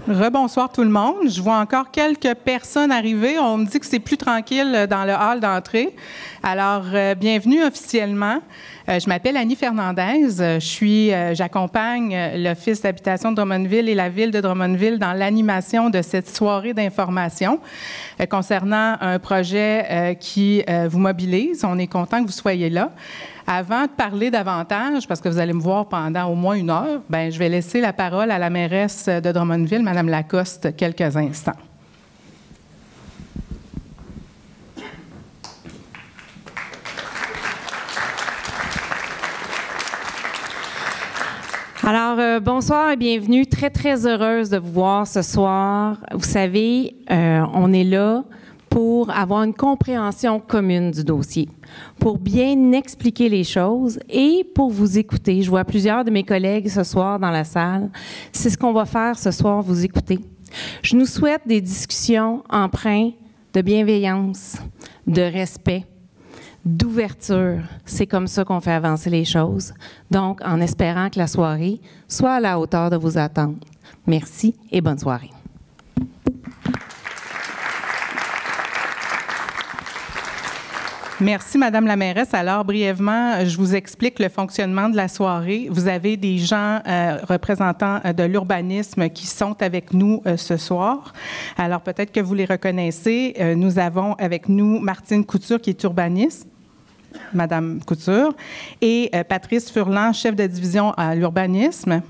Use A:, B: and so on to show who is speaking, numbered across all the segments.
A: Rebonsoir tout le monde. Je vois encore quelques personnes arriver. On me dit que c'est plus tranquille dans le hall d'entrée. Alors, bienvenue officiellement. Je m'appelle Annie Fernandez. J'accompagne l'Office d'habitation de Drummondville et la Ville de Drummondville dans l'animation de cette soirée d'information concernant un projet qui vous mobilise. On est content que vous soyez là. Avant de parler davantage, parce que vous allez me voir pendant au moins 1 heure, je vais laisser la parole à la mairesse de Drummondville, Mme Lacoste, quelques instants.
B: Alors, bonsoir et bienvenue. Très, très heureuse de vous voir ce soir. Vous savez, on est là pour avoir une compréhension commune du dossier, pour bien expliquer les choses et pour vous écouter. Je vois plusieurs de mes collègues ce soir dans la salle. C'est ce qu'on va faire ce soir, vous écouter. Je nous souhaite des discussions empreintes de bienveillance, de respect, d'ouverture. C'est comme ça qu'on fait avancer les choses. Donc, en espérant que la soirée soit à la hauteur de vos attentes. Merci et bonne soirée.
A: Merci, Madame la mairesse. Alors, brièvement, je vous explique le fonctionnement de la soirée. Vous avez des gens représentants de l'urbanisme qui sont avec nous ce soir. Alors, peut-être que vous les reconnaissez. Nous avons avec nous Martine Couture, qui est urbaniste, Madame Couture, et Patrice Furlan, chef de division à l'urbanisme.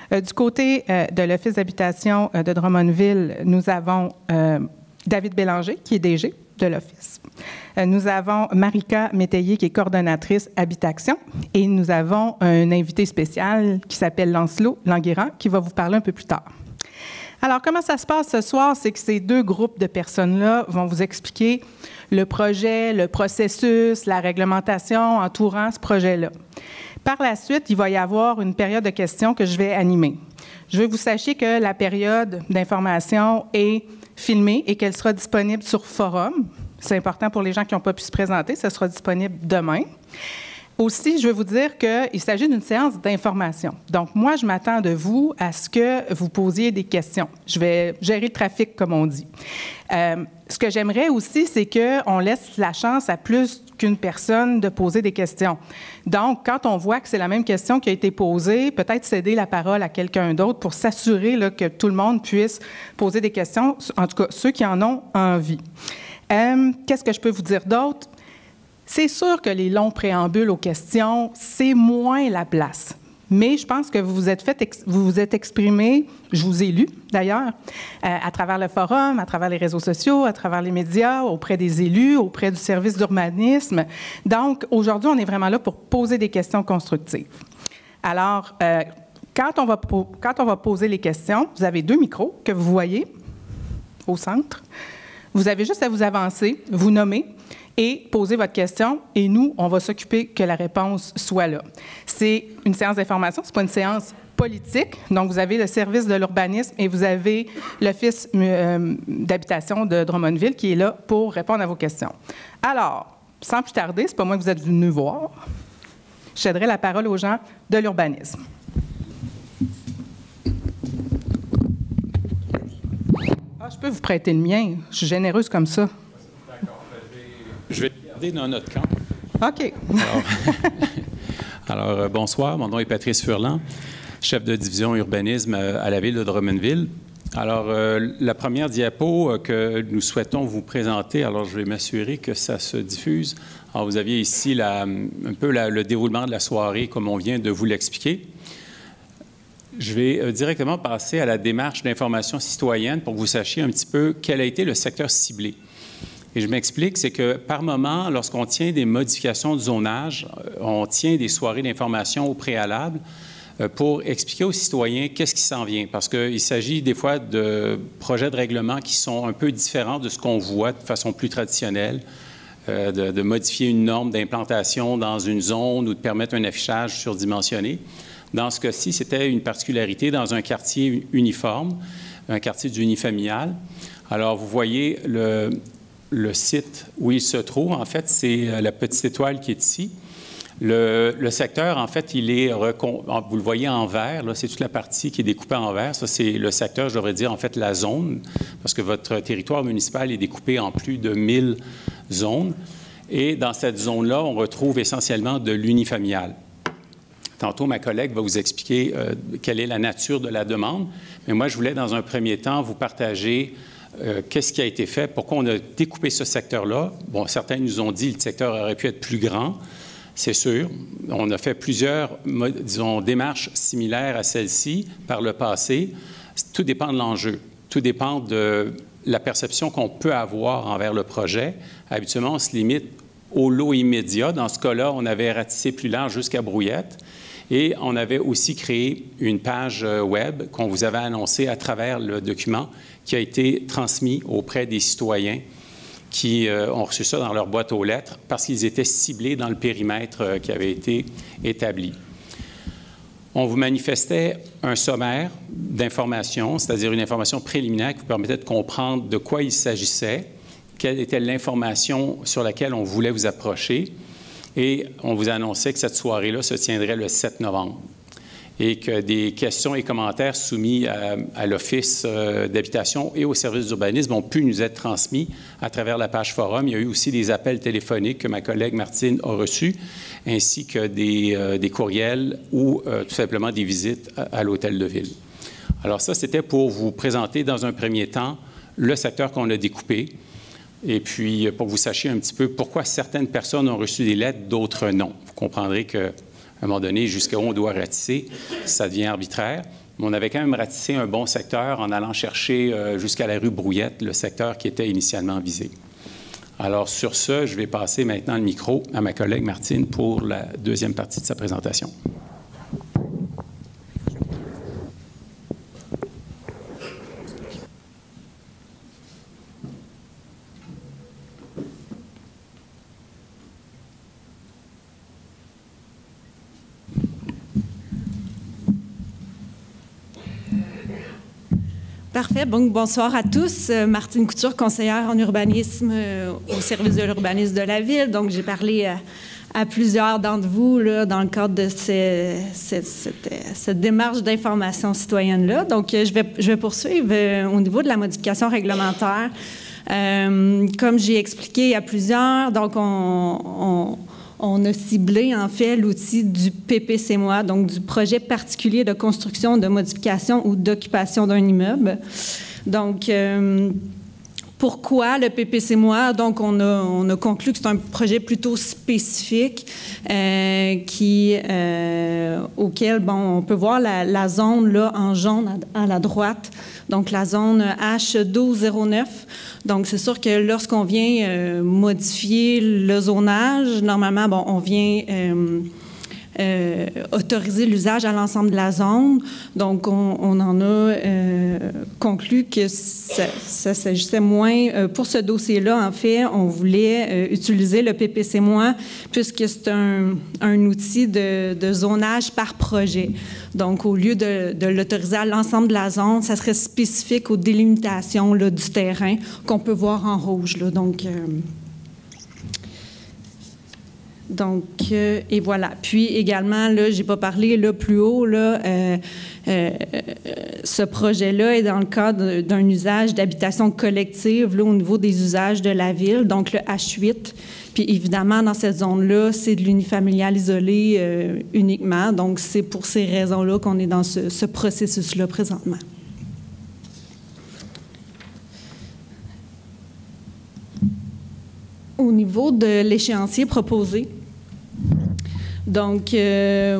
A: Du côté de l'Office d'habitation de Drummondville, nous avons David Bélanger, qui est DG de l'Office. Nous avons Marika Métayer, qui est coordonnatrice Habitation, et nous avons un invité spécial qui s'appelle Lancelot Languérand, qui va vous parler un peu plus tard. Alors, comment ça se passe ce soir? C'est que ces 2 groupes de personnes-là vont vous expliquer le projet, le processus, la réglementation entourant ce projet-là. Par la suite, il va y avoir une période de questions que je vais animer. Je veux que vous sachiez que la période d'information est filmée et qu'elle sera disponible sur Forum. C'est important pour les gens qui n'ont pas pu se présenter. Ça sera disponible demain. Aussi, je veux vous dire qu'il s'agit d'une séance d'information. Donc, moi, je m'attends de vous à ce que vous posiez des questions. Je vais gérer le trafic, comme on dit. Ce que j'aimerais aussi, c'est qu'on laisse la chance à plus qu'une personne de poser des questions. Donc, quand on voit que c'est la même question qui a été posée, peut-être céder la parole à quelqu'un d'autre pour s'assurer là, que tout le monde puisse poser des questions, en tout cas ceux qui en ont envie. Qu'est-ce que je peux vous dire d'autre? C'est sûr que les longs préambules aux questions, c'est moins la place. Mais je pense que vous vous êtes exprimé, je vous ai lu d'ailleurs, à travers le forum, à travers les réseaux sociaux, à travers les médias, auprès des élus, auprès du service d'urbanisme. Donc, aujourd'hui, on est vraiment là pour poser des questions constructives. Alors, quand on va poser les questions, vous avez 2 micros que vous voyez au centre. Vous avez juste à vous avancer, vous nommer et poser votre question. Et nous, on va s'occuper que la réponse soit là. C'est une séance d'information, ce n'est pas une séance politique. Donc, vous avez le service de l'urbanisme et vous avez l'Office d'habitation de Drummondville qui est là pour répondre à vos questions. Alors, sans plus tarder, ce n'est pas moi que vous êtes venu voir. Je céderai la parole aux gens de l'urbanisme. Je peux vous prêter le mien. Je suis généreuse comme ça.
C: D'accord. Je vais regarder dans notre camp.
A: OK.
C: Alors, bonsoir. Mon nom est Patrice Furlan, chef de division urbanisme à la Ville de Drummondville. Alors, la première diapo que nous souhaitons vous présenter, alors je vais m'assurer que ça se diffuse. Alors, vous aviez ici un peu le déroulement de la soirée, comme on vient de vous l'expliquer. Je vais directement passer à la démarche d'information citoyenne pour que vous sachiez un petit peu quel a été le secteur ciblé. Et je m'explique, c'est que par moment, lorsqu'on tient des modifications de zonage, on tient des soirées d'information au préalable pour expliquer aux citoyens qu'est-ce qui s'en vient. Parce qu'il s'agit des fois de projets de règlement qui sont un peu différents de ce qu'on voit de façon plus traditionnelle, de modifier une norme d'implantation dans une zone ou de permettre un affichage surdimensionné. Dans ce cas-ci, c'était une particularité dans un quartier uniforme, un quartier du unifamilial. Alors, vous voyez le site où il se trouve. En fait, c'est la petite étoile qui est ici. Le secteur, en fait, il est, vous le voyez en vert, c'est toute la partie qui est découpée en vert. Ça, c'est le secteur, je devrais dire, en fait, la zone, parce que votre territoire municipal est découpé en plus de 1000 zones. Et dans cette zone-là, on retrouve essentiellement de l'unifamilial. Tantôt, ma collègue va vous expliquer quelle est la nature de la demande. Mais moi, je voulais, dans un premier temps, vous partager qu'est-ce qui a été fait, pourquoi on a découpé ce secteur-là. Bon, certains nous ont dit que le secteur aurait pu être plus grand. C'est sûr. On a fait plusieurs, disons, démarches similaires à celle-ci par le passé. Tout dépend de l'enjeu. Tout dépend de la perception qu'on peut avoir envers le projet. Habituellement, on se limite au lot immédiat. Dans ce cas-là, on avait ratissé plus large jusqu'à Brouillette. Et on avait aussi créé une page web qu'on vous avait annoncée à travers le document qui a été transmis auprès des citoyens qui ont reçu ça dans leur boîte aux lettres parce qu'ils étaient ciblés dans le périmètre qui avait été établi. On vous manifestait un sommaire d'informations, c'est-à-dire une information préliminaire qui vous permettait de comprendre de quoi il s'agissait, quelle était l'information sur laquelle on voulait vous approcher, et on vous annonçait que cette soirée-là se tiendrait le 7 novembre et que des questions et commentaires soumis à l'Office d'habitation et au service d'urbanisme ont pu nous être transmis à travers la page forum. Il y a eu aussi des appels téléphoniques que ma collègue Martine a reçus, ainsi que des courriels ou tout simplement des visites à l'hôtel de ville. Alors ça, c'était pour vous présenter dans un premier temps le secteur qu'on a découpé et puis pour que vous sachiez un petit peu pourquoi certaines personnes ont reçu des lettres, d'autres non. Vous comprendrez que à un moment donné, jusqu'à où on doit ratisser, ça devient arbitraire. Mais on avait quand même ratissé un bon secteur en allant chercher jusqu'à la rue Brouillette, le secteur qui était initialement visé. Alors, sur ce, je vais passer maintenant le micro à ma collègue Martine pour la deuxième partie de sa présentation.
D: Parfait. Bon, bonsoir à tous. Martine Couture, conseillère en urbanisme au service de l'urbanisme de la Ville. Donc, j'ai parlé à plusieurs d'entre vous là, dans le cadre de cette démarche d'information citoyenne-là. Donc, je vais poursuivre au niveau de la modification réglementaire. Comme j'ai expliqué à plusieurs, donc on a ciblé, en fait, l'outil du PPC-MOA, donc du projet particulier de construction, de modification ou d'occupation d'un immeuble. Donc, pourquoi le PPC-MOA? Donc, on a conclu que c'est un projet plutôt spécifique auquel, bon, on peut voir la zone là, en jaune à la droite, donc la zone H1209. Donc, c'est sûr que lorsqu'on vient modifier le zonage, normalement, bon, on vient autoriser l'usage à l'ensemble de la zone. Donc, on en a conclu que ça s'agissait moins. Pour ce dossier-là, en fait, on voulait utiliser le PPC-MOA puisque c'est un outil de zonage par projet. Donc, au lieu de l'autoriser à l'ensemble de la zone, ça serait spécifique aux délimitations là, du terrain qu'on peut voir en rouge. Là. Donc, et voilà. Puis également, là, j'ai pas parlé là plus haut, là, ce projet-là est dans le cadre d'un usage d'habitation collective là, au niveau des usages de la ville, donc le H8. Puis évidemment, dans cette zone-là, c'est de l'unifamilial isolé uniquement. Donc, c'est pour ces raisons-là qu'on est dans ce processus-là présentement. Au niveau de l'échéancier proposé, donc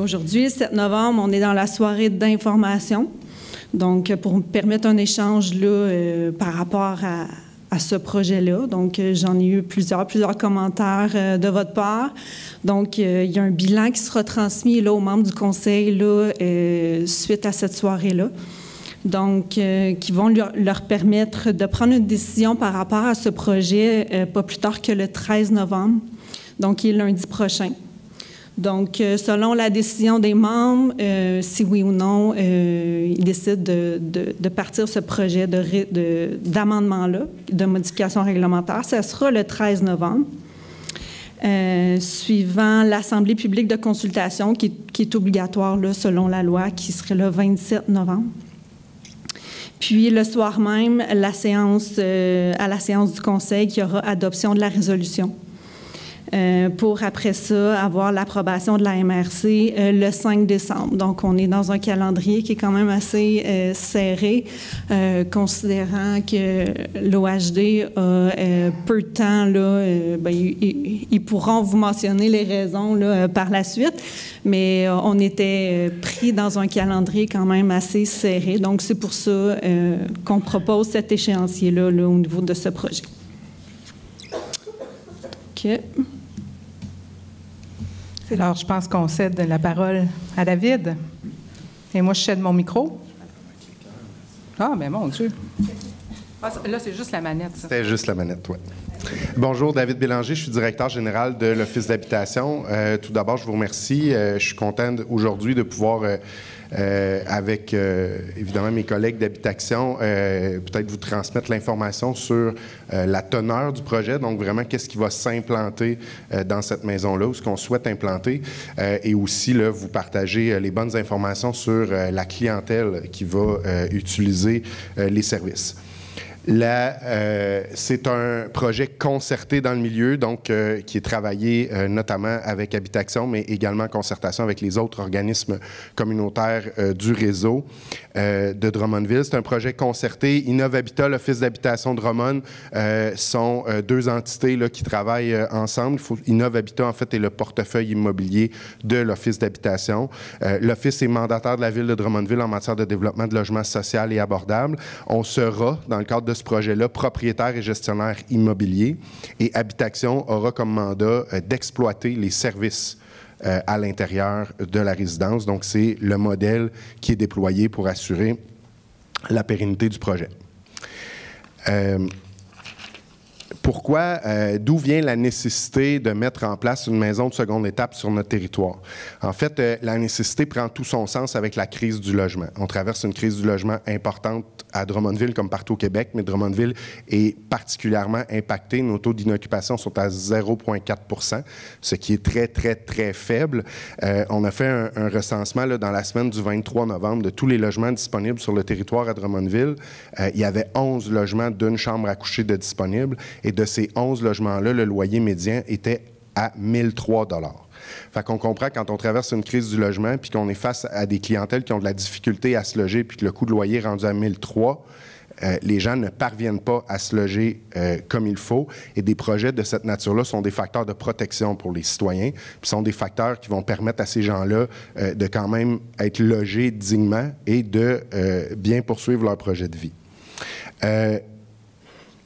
D: aujourd'hui, 7 novembre, on est dans la soirée d'information. Donc, pour permettre un échange là, par rapport à ce projet-là. Donc, j'en ai eu plusieurs commentaires de votre part. Donc, il y a un bilan qui sera transmis là, aux membres du conseil là, suite à cette soirée-là. Donc, qui vont leur permettre de prendre une décision par rapport à ce projet pas plus tard que le 13 novembre, donc qui est lundi prochain. Donc, selon la décision des membres, si oui ou non, ils décident de partir ce projet d'amendement-là, de modification réglementaire, ça sera le 13 novembre. suivant l'Assemblée publique de consultation qui est obligatoire là, selon la loi, qui serait le 27 novembre. Puis le soir même, à la séance du Conseil, qui aura adoption de la résolution. Pour après ça avoir l'approbation de la MRC le 5 décembre. Donc, on est dans un calendrier qui est quand même assez serré, considérant que l'OHD a peu de temps. Là, ils pourront vous mentionner les raisons là, par la suite, mais on était pris dans un calendrier quand même assez serré. Donc, c'est pour ça qu'on propose cet échéancier-là là, au niveau de ce projet. OK.
A: Alors, je pense qu'on cède la parole à David. Et moi, je cède mon micro. Ah, mais mon Dieu. Ah, là, c'est juste la manette, ça.
E: C'était juste la manette, oui. Bonjour, David Bélanger, je suis directeur général de l'Office d'habitation. Tout d'abord, je vous remercie. Je suis content aujourd'hui de pouvoir, avec évidemment mes collègues d'habitation, peut-être vous transmettre l'information sur la teneur du projet, donc vraiment qu'est-ce qui va s'implanter dans cette maison-là, ou ce qu'on souhaite implanter, et aussi là, vous partager les bonnes informations sur la clientèle qui va utiliser les services. C'est un projet concerté dans le milieu, donc qui est travaillé notamment avec Habitaction, mais également en concertation avec les autres organismes communautaires du réseau de Drummondville. C'est un projet concerté. Innov Habitat, l'Office d'habitation de Drummond sont deux entités là, qui travaillent ensemble. Innov Habitat, en fait, est le portefeuille immobilier de l'Office d'habitation. L'Office est mandataire de la Ville de Drummondville en matière de développement de logements social et abordable. On sera, dans le cadre de ce projet-là, propriétaire et gestionnaire immobilier, et Habitaction aura comme mandat d'exploiter les services à l'intérieur de la résidence. Donc, c'est le modèle qui est déployé pour assurer la pérennité du projet. Pourquoi, d'où vient la nécessité de mettre en place une maison de seconde étape sur notre territoire? En fait, la nécessité prend tout son sens avec la crise du logement. On traverse une crise du logement importante à Drummondville comme partout au Québec, mais Drummondville est particulièrement impacté. Nos taux d'inoccupation sont à 0,4 %, ce qui est très, très, très faible. On a fait un recensement là, dans la semaine du 23 novembre de tous les logements disponibles sur le territoire à Drummondville. Il y avait 11 logements d'une chambre à coucher de disponibles. Et de ces 11 logements-là, le loyer médian était à 1 003 $. Fait qu'on comprend quand on traverse une crise du logement puis qu'on est face à des clientèles qui ont de la difficulté à se loger puis que le coût de loyer est rendu à 1 003 $, les gens ne parviennent pas à se loger comme il faut. Et des projets de cette nature-là sont des facteurs de protection pour les citoyens, puis sont des facteurs qui vont permettre à ces gens-là de quand même être logés dignement et de bien poursuivre leur projet de vie.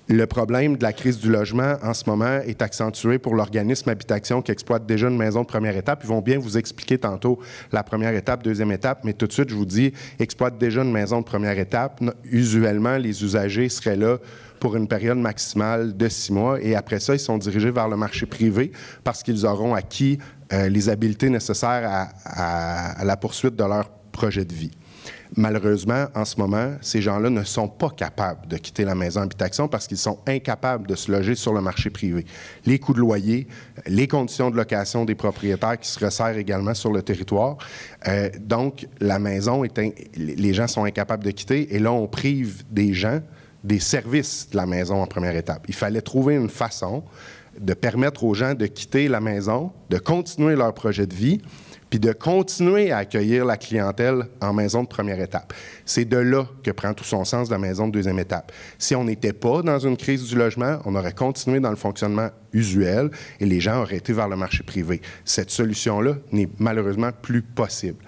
E: Le problème de la crise du logement en ce moment est accentué pour l'organisme Habitaction qui exploite déjà une maison de première étape. Ils vont bien vous expliquer tantôt la première étape, deuxième étape, mais tout de suite, je vous dis, exploite déjà une maison de première étape. Usuellement, les usagers seraient là pour une période maximale de 6 mois et après ça, ils sont dirigés vers le marché privé parce qu'ils auront acquis les habiletés nécessaires à la poursuite de leur projet de vie. Malheureusement, en ce moment, ces gens-là ne sont pas capables de quitter la maison Habitaction parce qu'ils sont incapables de se loger sur le marché privé. Les coûts de loyer, les conditions de location des propriétaires qui se resserrent également sur le territoire. Donc, la maison, les gens sont incapables de quitter et là, on prive des gens des services de la maison en première étape. Il fallait trouver une façon de permettre aux gens de quitter la maison, de continuer leur projet de vie, puis de continuer à accueillir la clientèle en maison de première étape. C'est de là que prend tout son sens la maison de deuxième étape. Si on n'était pas dans une crise du logement, on aurait continué dans le fonctionnement usuel et les gens auraient été vers le marché privé. Cette solution-là n'est malheureusement plus possible.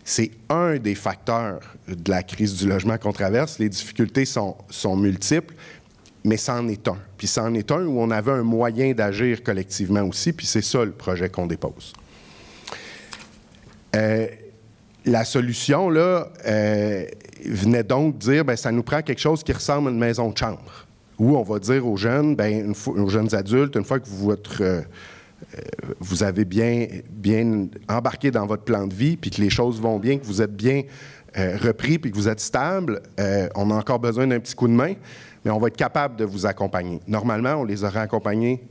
E: C'est un des facteurs de la crise du logement qu'on traverse. Les difficultés sont multiples, mais c'en est un. Puis c'en est un où on avait un moyen d'agir collectivement aussi, puis c'est ça le projet qu'on dépose. La solution, là, venait donc dire, bien, ça nous prend quelque chose qui ressemble à une maison de chambre, où on va dire aux jeunes, bien, aux jeunes adultes, une fois que vous avez bien embarqué dans votre plan de vie, puis que les choses vont bien, que vous êtes bien repris, puis que vous êtes stable, on a encore besoin d'un petit coup de main, mais on va être capable de vous accompagner. Normalement, on les aurait accompagnés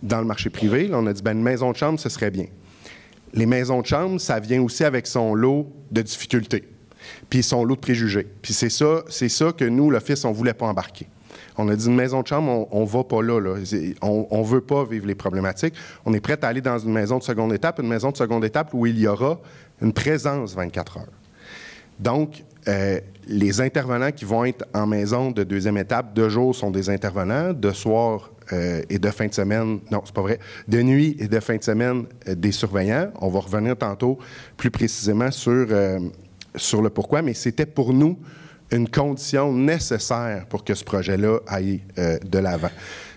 E: dans le marché privé. Là, on a dit, une maison de chambre, ce serait bien. Les maisons de chambre, ça vient aussi avec son lot de difficultés, puis son lot de préjugés. Puis c'est ça que nous, l'Office, on ne voulait pas embarquer. On a dit, une maison de chambre, on ne va pas là. On ne veut pas vivre les problématiques. On est prêt à aller dans une maison de seconde étape où il y aura une présence 24 heures. Donc, les intervenants qui vont être en maison de deuxième étape, de jour, sont des intervenants, de soir et de fin de semaine, non, c'est pas vrai, de nuit et de fin de semaine, des surveillants. On va revenir tantôt plus précisément sur le pourquoi, mais c'était pour nous une condition nécessaire pour que ce projet-là aille de l'avant.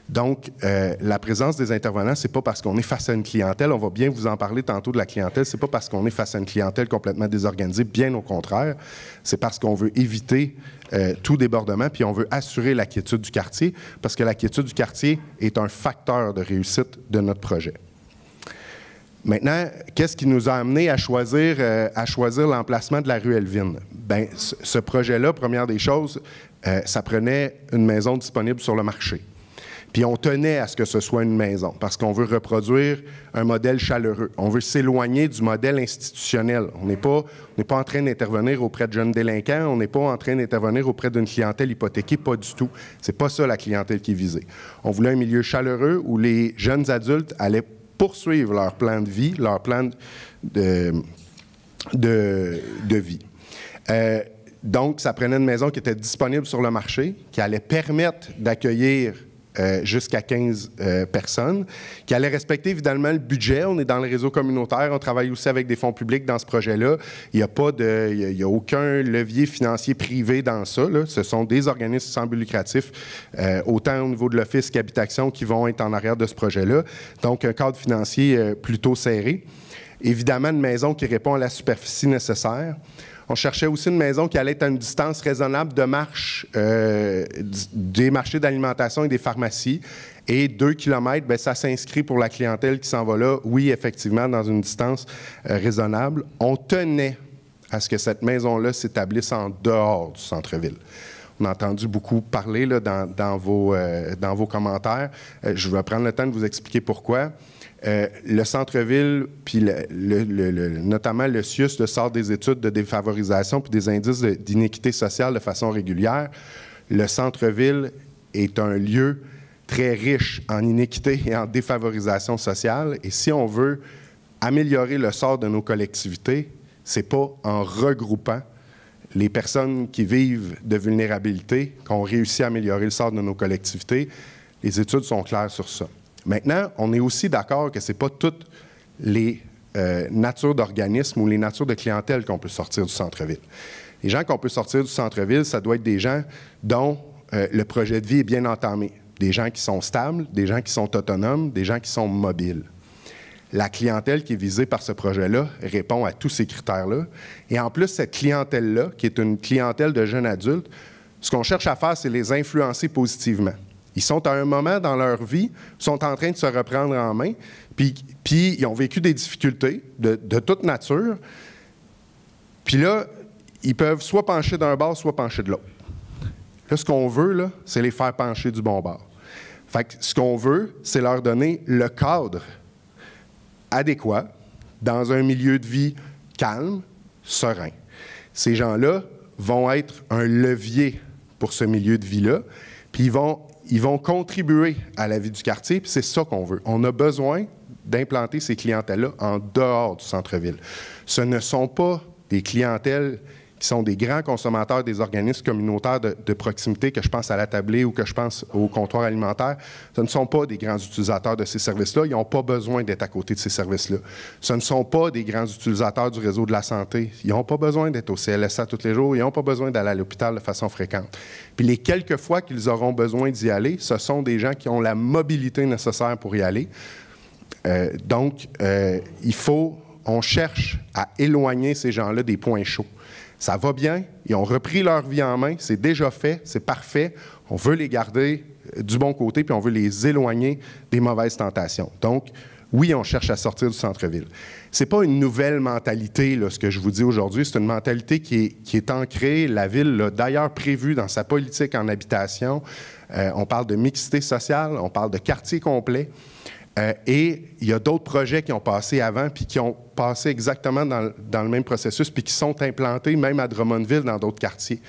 E: Donc, la présence des intervenants, c'est pas parce qu'on est face à une clientèle, on va bien vous en parler tantôt de la clientèle, c'est pas parce qu'on est face à une clientèle complètement désorganisée, bien au contraire, c'est parce qu'on veut éviter tout débordement, puis on veut assurer la quiétude du quartier, parce que la quiétude du quartier est un facteur de réussite de notre projet. Maintenant, qu'est-ce qui nous a amené à choisir l'emplacement de la rue Elvin? Bien, ce projet-là, première des choses, ça prenait une maison disponible sur le marché. Puis on tenait à ce que ce soit une maison, parce qu'on veut reproduire un modèle chaleureux. On veut s'éloigner du modèle institutionnel. On n'est pas en train d'intervenir auprès de jeunes délinquants, on n'est pas en train d'intervenir auprès d'une clientèle hypothéquée, pas du tout. C'est pas ça la clientèle qui est visée. On voulait un milieu chaleureux où les jeunes adultes allaient poursuivre leur plan de vie, leur plan de vie. Donc, ça prenait une maison qui était disponible sur le marché, qui allait permettre d'accueillir jusqu'à 15 personnes, qui allait respecter évidemment le budget. On est dans le réseau communautaire, on travaille aussi avec des fonds publics dans ce projet-là. Il n'y a aucun levier financier privé dans ça, là. Ce sont des organismes sans but lucratif, autant au niveau de l'Office qu'Habitation, qui vont être en arrière de ce projet-là. Donc, un cadre financier plutôt serré. Évidemment, une maison qui répond à la superficie nécessaire. On cherchait aussi une maison qui allait être à une distance raisonnable de marche des marchés d'alimentation et des pharmacies. Et 2 km, bien, ça s'inscrit pour la clientèle qui s'en va là, oui, effectivement, dans une distance raisonnable. On tenait à ce que cette maison-là s'établisse en dehors du centre-ville. On a entendu beaucoup parler là, dans vos commentaires. Je vais prendre le temps de vous expliquer pourquoi. Le centre-ville, puis notamment le CIUS, sort des études de défavorisation puis des indices d'inéquité sociale de façon régulière. Le centre-ville est un lieu très riche en inéquité et en défavorisation sociale. Et si on veut améliorer le sort de nos collectivités, c'est pas en regroupant les personnes qui vivent de vulnérabilité qu'on réussit à améliorer le sort de nos collectivités. Les études sont claires sur ça. Maintenant, on est aussi d'accord que ce n'est pas toutes les natures d'organismes ou les natures de clientèle qu'on peut sortir du centre-ville. Les gens qu'on peut sortir du centre-ville, ça doit être des gens dont le projet de vie est bien entamé, des gens qui sont stables, des gens qui sont autonomes, des gens qui sont mobiles. La clientèle qui est visée par ce projet-là répond à tous ces critères-là. Et en plus, cette clientèle-là, qui est une clientèle de jeunes adultes, ce qu'on cherche à faire, c'est les influencer positivement. Ils sont à un moment dans leur vie, sont en train de se reprendre en main, puis ils ont vécu des difficultés de toute nature. Puis là, ils peuvent soit pencher d'un bord, soit pencher de l'autre. Là, ce qu'on veut, là, c'est les faire pencher du bon bord. Fait que ce qu'on veut, c'est leur donner le cadre adéquat dans un milieu de vie calme, serein. Ces gens-là vont être un levier pour ce milieu de vie-là, puis ils vont contribuer à la vie du quartier, puis c'est ça qu'on veut. On a besoin d'implanter ces clientèles-là en dehors du centre-ville. Ce ne sont pas des clientèles qui sont des grands consommateurs des organismes communautaires de proximité, que je pense à la tablée ou que je pense au comptoir alimentaire. Ce ne sont pas des grands utilisateurs de ces services-là. Ils n'ont pas besoin d'être à côté de ces services-là. Ce ne sont pas des grands utilisateurs du réseau de la santé. Ils n'ont pas besoin d'être au CLSA tous les jours. Ils n'ont pas besoin d'aller à l'hôpital de façon fréquente. Puis les quelques fois qu'ils auront besoin d'y aller, ce sont des gens qui ont la mobilité nécessaire pour y aller. Donc, on cherche à éloigner ces gens-là des points chauds. Ça va bien, ils ont repris leur vie en main, c'est déjà fait, c'est parfait. On veut les garder du bon côté, puis on veut les éloigner des mauvaises tentations. Donc, oui, on cherche à sortir du centre-ville. Ce n'est pas une nouvelle mentalité, là, ce que je vous dis aujourd'hui. C'est une mentalité qui est ancrée. La Ville l'a d'ailleurs prévue dans sa politique en habitation. On parle de mixité sociale, on parle de quartier complet. Et il y a d'autres projets qui ont passé avant, puis qui ont passé exactement dans le même processus, puis qui sont implantés même à Drummondville dans d'autres quartiers.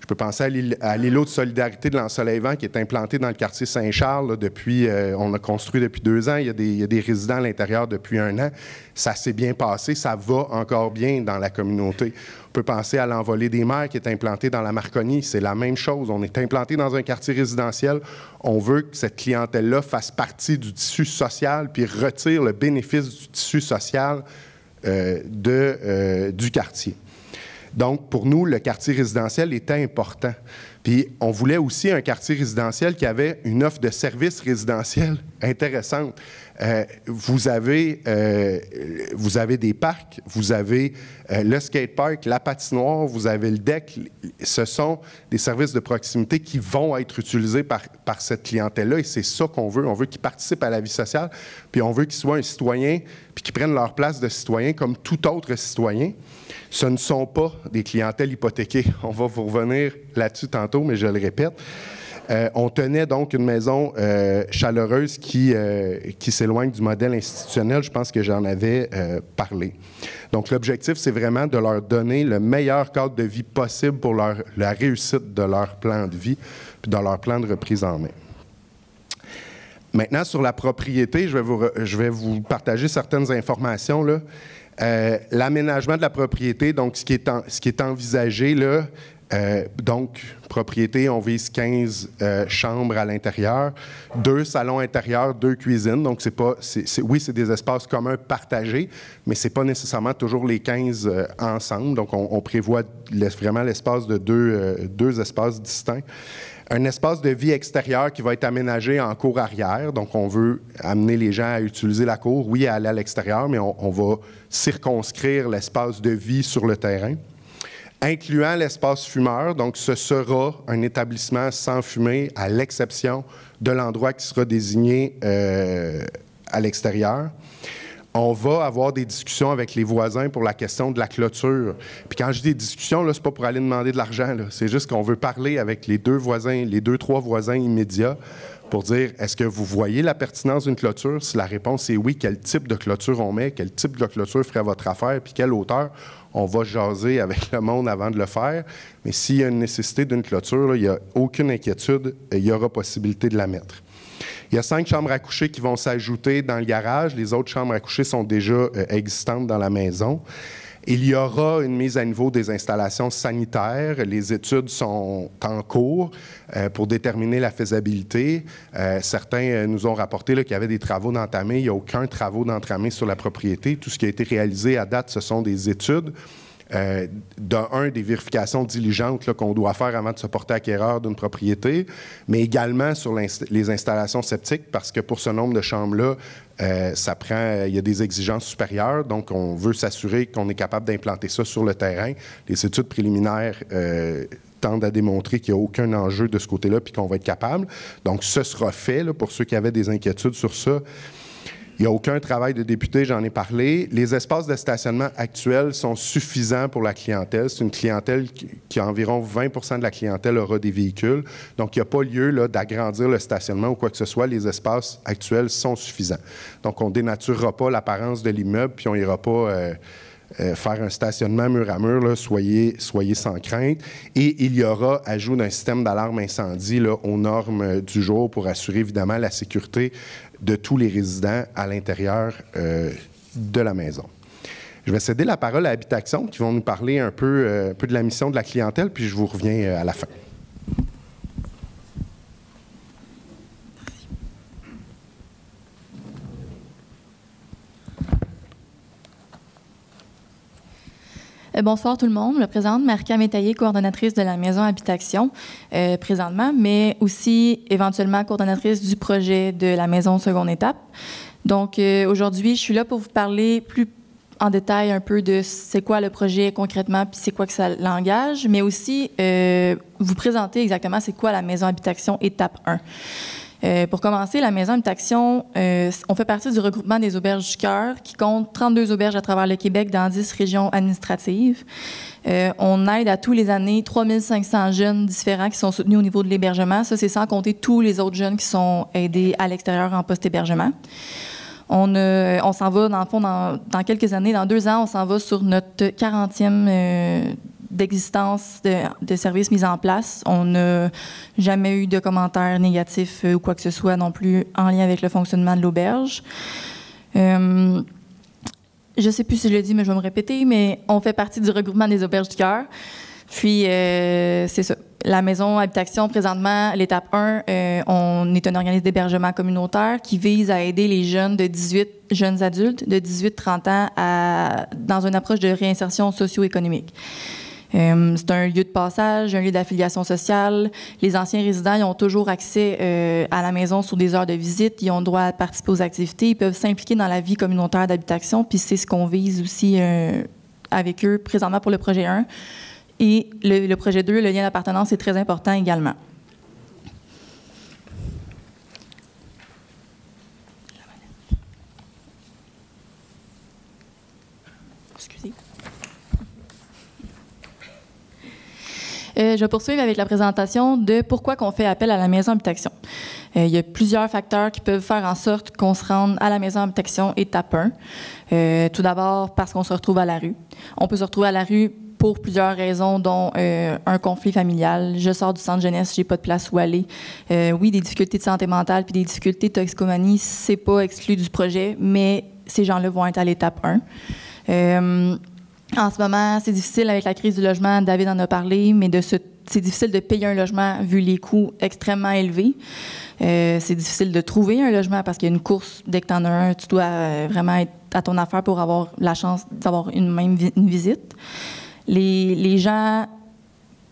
E: Je peux penser à l'îlot de solidarité de l'Ensoleillement qui est implanté dans le quartier Saint-Charles depuis, on l'a construit depuis 2 ans. Il y a des résidents à l'intérieur depuis 1 an. Ça s'est bien passé, ça va encore bien dans la communauté. On peut penser à l'Envolée des Mers qui est implanté dans la Marconi. C'est la même chose. On est implanté dans un quartier résidentiel. On veut que cette clientèle-là fasse partie du tissu social puis retire le bénéfice du tissu social du quartier. Donc, pour nous, le quartier résidentiel était important. Puis, on voulait aussi un quartier résidentiel qui avait une offre de services résidentiels intéressante. Vous avez des parcs, vous avez le skatepark, la patinoire, vous avez le deck. Ce sont des services de proximité qui vont être utilisés par cette clientèle-là et c'est ça qu'on veut. On veut qu'ils participent à la vie sociale, puis on veut qu'ils soient un citoyen, puis qu'ils prennent leur place de citoyen comme tout autre citoyen. Ce ne sont pas des clientèles hypothéquées. On va vous revenir là-dessus tantôt, mais je le répète. On tenait donc une maison chaleureuse qui s'éloigne du modèle institutionnel. Je pense que j'en avais parlé. Donc, l'objectif, c'est vraiment de leur donner le meilleur cadre de vie possible pour la réussite de leur plan de vie puis de leur plan de reprise en main. Maintenant, sur la propriété, je vais vous partager certaines informations, là. L'aménagement de la propriété, donc ce qui est envisagé, là, donc, propriété, on vise 15 chambres à l'intérieur, 2 salons intérieurs, 2 cuisines. Donc, oui, c'est des espaces communs partagés, mais ce n'est pas nécessairement toujours les 15 ensemble. Donc, on prévoit vraiment l'espace de 2 espaces distincts. Un espace de vie extérieur qui va être aménagé en cour arrière. Donc, on veut amener les gens à utiliser la cour, oui, à aller à l'extérieur, mais on va circonscrire l'espace de vie sur le terrain. Incluant l'espace fumeur, donc ce sera un établissement sans fumée à l'exception de l'endroit qui sera désigné à l'extérieur. On va avoir des discussions avec les voisins pour la question de la clôture. Puis quand je dis des discussions, là, c'est pas pour aller demander de l'argent, là. C'est juste qu'on veut parler avec les 2-3 voisins immédiats pour dire, est-ce que vous voyez la pertinence d'une clôture? Si la réponse est oui, quel type de clôture on met, quel type de clôture ferait votre affaire, puis quelle hauteur? On va jaser avec le monde avant de le faire. Mais s'il y a une nécessité d'une clôture, là, il n'y a aucune inquiétude, il y aura possibilité de la mettre. Il y a 5 chambres à coucher qui vont s'ajouter dans le garage. Les autres chambres à coucher sont déjà existantes dans la maison. Il y aura une mise à niveau des installations sanitaires. Les études sont en cours pour déterminer la faisabilité. Certains nous ont rapporté qu'il y avait des travaux d'entamés. Il n'y a aucun travaux d'entamés sur la propriété. Tout ce qui a été réalisé à date, ce sont des études. Des vérifications diligentes qu'on doit faire avant de se porter acquéreur d'une propriété, mais également sur les installations septiques, parce que pour ce nombre de chambres-là, il y a des exigences supérieures, donc on veut s'assurer qu'on est capable d'implanter ça sur le terrain. Les études préliminaires tendent à démontrer qu'il n'y a aucun enjeu de ce côté-là, puis qu'on va être capable. Donc, ce sera fait, là, pour ceux qui avaient des inquiétudes sur ça. Il n'y a aucun travail de député, j'en ai parlé. Les espaces de stationnement actuels sont suffisants pour la clientèle. C'est une clientèle qui environ 20 % de la clientèle aura des véhicules. Donc, il n'y a pas lieu là, d'agrandir le stationnement ou quoi que ce soit. Les espaces actuels sont suffisants. Donc, on ne dénaturera pas l'apparence de l'immeuble, puis on n'ira pas faire un stationnement mur à mur. Là, soyez sans crainte. Et il y aura ajout d'un système d'alarme incendie là, aux normes du jour pour assurer évidemment la sécurité de tous les résidents à l'intérieur de la maison. Je vais céder la parole à Habitation qui vont nous parler un peu de la mission de la clientèle, puis je vous reviens à la fin.
F: Bonsoir tout le monde. Je me présente, Marie-Cam Métaillé, coordonnatrice de la Maison Habitation présentement, mais aussi éventuellement coordonnatrice du projet de la Maison Seconde Étape. Donc aujourd'hui, je suis là pour vous parler plus en détail un peu de c'est quoi le projet concrètement, puis c'est quoi que ça l'engage, mais aussi vous présenter exactement c'est quoi la Maison Habitation Étape 1. Pour commencer, la Maison Habitation, on fait partie du regroupement des Auberges du Cœur, qui compte 32 auberges à travers le Québec dans 10 régions administratives. On aide à tous les années 3500 jeunes différents qui sont soutenus au niveau de l'hébergement. Ça, c'est sans compter tous les autres jeunes qui sont aidés à l'extérieur en post-hébergement. On s'en va, dans le fond, dans quelques années, dans 2 ans, on s'en va sur notre 40e d'existence de services mis en place. On n'a jamais eu de commentaires négatifs ou quoi que ce soit non plus en lien avec le fonctionnement de l'auberge. Je ne sais plus si je l'ai dit, mais je vais me répéter, mais on fait partie du regroupement des Auberges du Cœur. Puis, c'est ça. La Maison Habitation, présentement, l'étape 1, on est un organisme d'hébergement communautaire qui vise à aider les jeunes jeunes adultes de 18-30 ans dans une approche de réinsertion socio-économique. C'est un lieu de passage, un lieu d'affiliation sociale. Les anciens résidents, ils ont toujours accès à la maison sur des heures de visite. Ils ont le droit à participer aux activités. Ils peuvent s'impliquer dans la vie communautaire d'habitation. Puis c'est ce qu'on vise aussi avec eux présentement pour le projet 1. Et le projet 2, le lien d'appartenance, est très important également. Excusez. Je vais poursuivre avec la présentation de pourquoi on fait appel à la Maison Habitation. Il y a plusieurs facteurs qui peuvent faire en sorte qu'on se rende à la Maison Habitation étape 1. Tout d'abord, parce qu'on se retrouve à la rue. On peut se retrouver à la rue pour plusieurs raisons, dont un conflit familial. Je sors du centre jeunesse, j'ai pas de place où aller. Oui, des difficultés de santé mentale puis des difficultés de toxicomanie, c'est pas exclu du projet, mais ces gens-là vont être à l'étape 1. En ce moment, c'est difficile avec la crise du logement. David en a parlé, mais c'est difficile de payer un logement vu les coûts extrêmement élevés. C'est difficile de trouver un logement parce qu'il y a une course. Dès que tu en as un, tu dois vraiment être à ton affaire pour avoir la chance d'avoir une visite. Les gens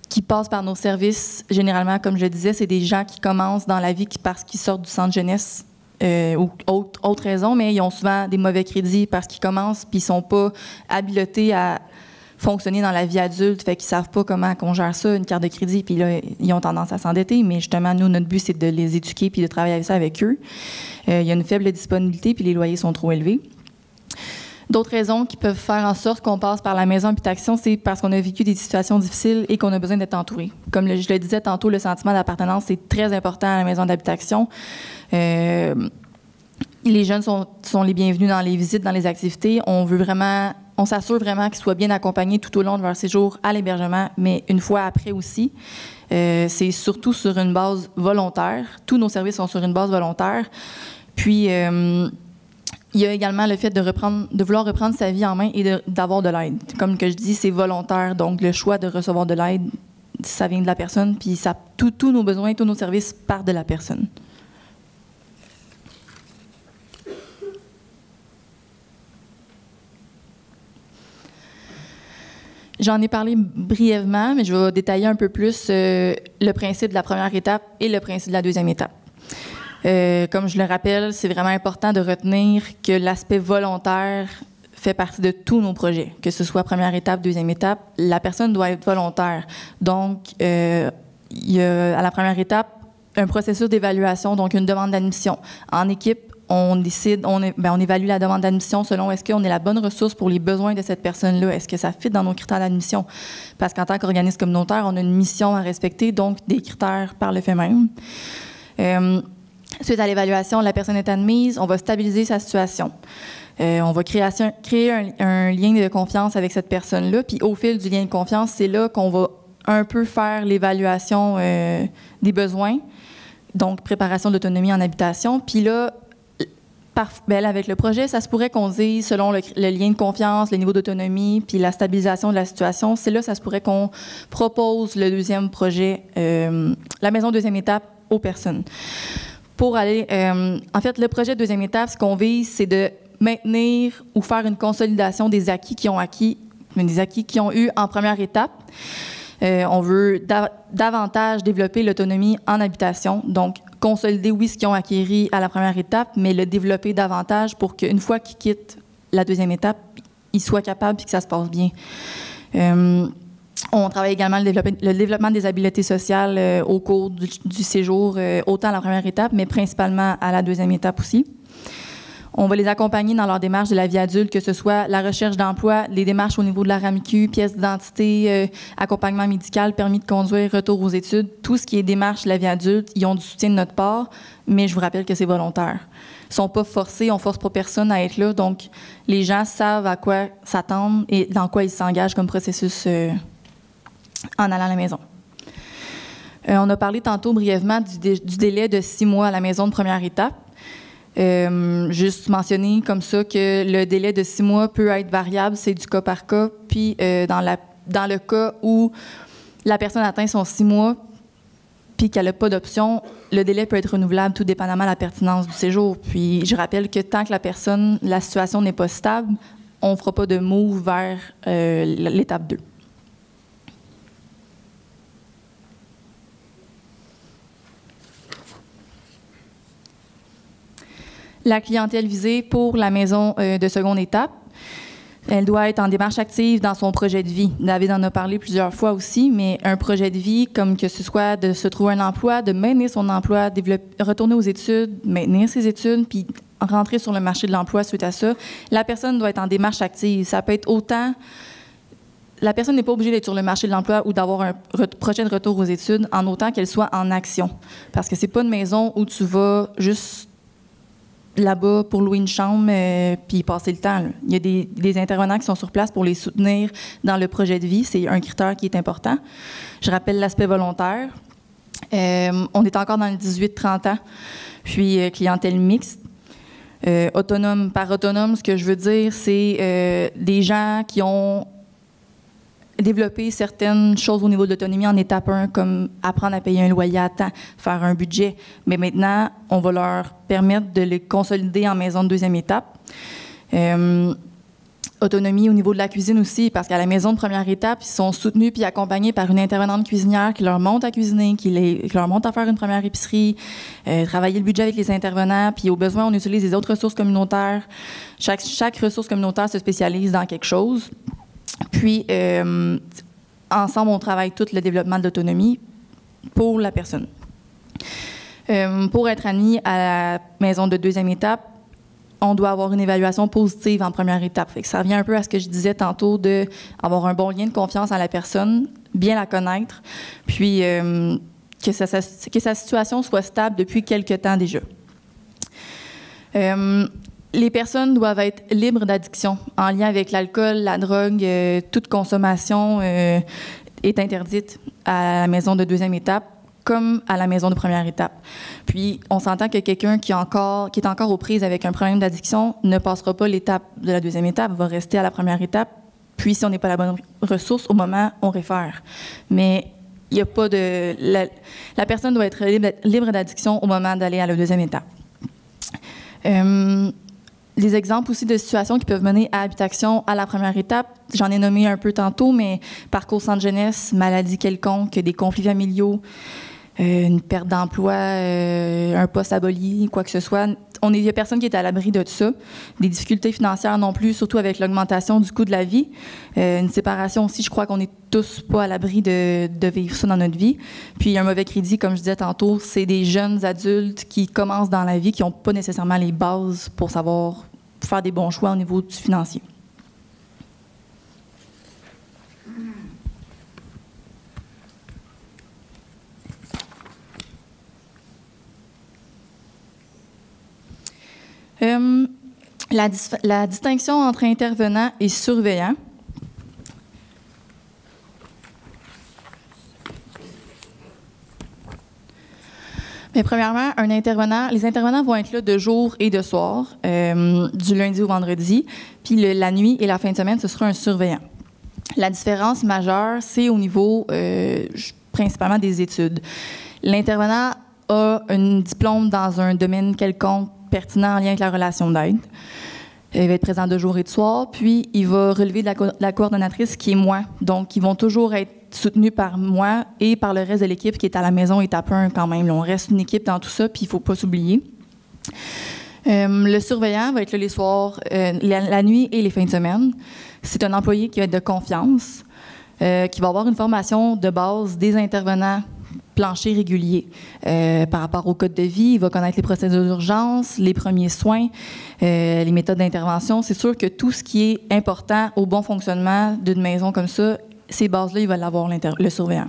F: qui passent par nos services, généralement, comme je disais, c'est des gens qui commencent dans la vie parce qu'ils sortent du centre jeunesse ou autre raison, mais ils ont souvent des mauvais crédits parce qu'ils commencent puis ils sont pas habilités à fonctionner dans la vie adulte, fait qu'ils savent pas comment on gère ça, une carte de crédit, puis là, ils ont tendance à s'endetter, mais justement, nous, notre but, c'est de les éduquer puis de travailler avec ça avec eux. Il y a une faible disponibilité puis les loyers sont trop élevés. D'autres raisons qui peuvent faire en sorte qu'on passe par la Maison Habitation, c'est parce qu'on a vécu des situations difficiles et qu'on a besoin d'être entouré. Comme je le disais tantôt, le sentiment d'appartenance, c'est très important à la Maison d'habitation. Les jeunes sont les bienvenus dans les visites, dans les activités. On s'assure vraiment qu'ils soient bien accompagnés tout au long de leur séjour à l'hébergement, mais une fois après aussi. C'est surtout sur une base volontaire. Tous nos services sont sur une base volontaire. Puis, il y a également le fait de vouloir reprendre sa vie en main et d'avoir de l'aide. Comme que je dis, c'est volontaire. Donc, le choix de recevoir de l'aide, ça vient de la personne. Puis, tous nos besoins, tous nos services partent de la personne. J'en ai parlé brièvement, mais je vais détailler un peu plus le principe de la première étape et le principe de la deuxième étape. Comme je le rappelle, c'est vraiment important de retenir que l'aspect volontaire fait partie de tous nos projets, que ce soit première étape, deuxième étape. La personne doit être volontaire. Donc, il y a à la première étape un processus d'évaluation, donc une demande d'admission. En équipe, on décide, on évalue la demande d'admission selon est-ce qu'on est la bonne ressource pour les besoins de cette personne-là, est-ce que ça fit dans nos critères d'admission. Parce qu'en tant qu'organisme communautaire, on a une mission à respecter, donc des critères par le fait même. Suite à l'évaluation, la personne est admise, on va stabiliser sa situation. On va créer un lien de confiance avec cette personne-là, puis au fil du lien de confiance, c'est là qu'on va un peu faire l'évaluation des besoins, donc préparation d'autonomie en habitation. Puis là, avec le projet, ça se pourrait qu'on dise, selon le lien de confiance, le niveau d'autonomie, puis la stabilisation de la situation, c'est là ça se pourrait qu'on propose le deuxième projet, la maison deuxième étape aux personnes. Pour aller, en fait, le projet deuxième étape, ce qu'on vise, c'est de maintenir ou faire une consolidation des acquis qu'ils ont eu en première étape. On veut davantage développer l'autonomie en habitation, donc consolider, oui, ce qu'ils ont acquis à la première étape, mais le développer davantage pour qu'une fois qu'ils quittent la deuxième étape, ils soient capables et que ça se passe bien. On travaille également le développement des habiletés sociales au cours du séjour, autant à la première étape, mais principalement à la deuxième étape aussi. On va les accompagner dans leur démarche de la vie adulte, que ce soit la recherche d'emploi, les démarches au niveau de la RAMQ, pièce d'identité, accompagnement médical, permis de conduire, retour aux études. Tout ce qui est démarche de la vie adulte, ils ont du soutien de notre part, mais je vous rappelle que c'est volontaire. Ils ne sont pas forcés, on ne force pas personne à être là, donc les gens savent à quoi s'attendre et dans quoi ils s'engagent comme processus en allant à la maison. On a parlé tantôt brièvement du délai de 6 mois à la maison de première étape. Juste mentionner comme ça que le délai de 6 mois peut être variable, c'est du cas par cas. Puis dans le cas où la personne atteint son 6 mois puis qu'elle n'a pas d'option, le délai peut être renouvelable tout dépendamment de la pertinence du séjour. Puis je rappelle que tant que la situation n'est pas stable, on ne fera pas de move vers l'étape 2. La clientèle visée pour la maison de seconde étape, elle doit être en démarche active dans son projet de vie. David en a parlé plusieurs fois aussi, mais un projet de vie, comme que ce soit de se trouver un emploi, de maintenir son emploi, retourner aux études, maintenir ses études, puis rentrer sur le marché de l'emploi suite à ça, la personne doit être en démarche active. Ça peut être autant... La personne n'est pas obligée d'être sur le marché de l'emploi ou d'avoir un projet de retour aux études en autant qu'elle soit en action. Parce que c'est pas une maison où tu vas juste là-bas pour louer une chambre puis passer le temps. Là. Il y a des intervenants qui sont sur place pour les soutenir dans le projet de vie. C'est un critère qui est important. Je rappelle l'aspect volontaire. On est encore dans le 18-30 ans, puis clientèle mixte. Autonome, par autonome, ce que je veux dire, c'est des gens qui ont développer certaines choses au niveau de l'autonomie en étape 1, comme apprendre à payer un loyer à temps, faire un budget. Mais maintenant, on va leur permettre de les consolider en maison de deuxième étape. Autonomie au niveau de la cuisine aussi, parce qu'à la maison de première étape, ils sont soutenus puis accompagnés par une intervenante cuisinière qui leur montre à cuisiner, qui leur montre à faire une première épicerie, travailler le budget avec les intervenants, puis au besoin, on utilise les autres ressources communautaires. Chaque ressource communautaire se spécialise dans quelque chose. Puis, ensemble, on travaille tout le développement de l'autonomie pour la personne. Pour être admis à la maison de deuxième étape, on doit avoir une évaluation positive en première étape. Fait que ça revient un peu à ce que je disais tantôt, d'avoir un bon lien de confiance à la personne, bien la connaître, puis que sa situation soit stable depuis quelque temps déjà. Les personnes doivent être libres d'addiction en lien avec l'alcool, la drogue, toute consommation est interdite à la maison de deuxième étape comme à la maison de première étape. Puis, on s'entend que quelqu'un qui est encore aux prises avec un problème d'addiction ne passera pas l'étape de la deuxième étape, va rester à la première étape. Puis, si on n'est pas la bonne ressource, au moment, on réfère. Mais il n'y a pas de... La personne doit être libre d'addiction au moment d'aller à la deuxième étape. Des exemples aussi de situations qui peuvent mener à habitation à la première étape. J'en ai nommé un peu tantôt, mais parcours centre jeunesse, maladie quelconque, des conflits familiaux, une perte d'emploi, un poste aboli, quoi que ce soit. Il y a personne qui est à l'abri de tout ça. Des difficultés financières non plus, surtout avec l'augmentation du coût de la vie. Une séparation aussi, je crois qu'on n'est tous pas à l'abri de vivre ça dans notre vie. Puis un mauvais crédit, comme je disais tantôt, c'est des jeunes adultes qui commencent dans la vie, qui n'ont pas nécessairement les bases pour savoir faire des bons choix au niveau du financier. La distinction entre intervenant et surveillant. Mais premièrement, les intervenants vont être là de jour et de soir, du lundi au vendredi. Puis la nuit et la fin de semaine, ce sera un surveillant. La différence majeure, c'est au niveau principalement des études. L'intervenant a un diplôme dans un domaine quelconque pertinent en lien avec la relation d'aide. Il va être présent de jour et de soir, puis il va relever de la coordonnatrice qui est moi. Donc, ils vont toujours être soutenus par moi et par le reste de l'équipe qui est à la maison étape 1 quand même. On reste une équipe dans tout ça, puis il ne faut pas s'oublier. Le surveillant va être là les soirs, la nuit et les fins de semaine. C'est un employé qui va être de confiance. qui va avoir une formation de base des intervenants planchers réguliers par rapport au code de vie. Il va connaître les procédures d'urgence, les premiers soins, les méthodes d'intervention. C'est sûr que tout ce qui est important au bon fonctionnement d'une maison comme ça, ces bases-là, il va l'avoir le surveillant.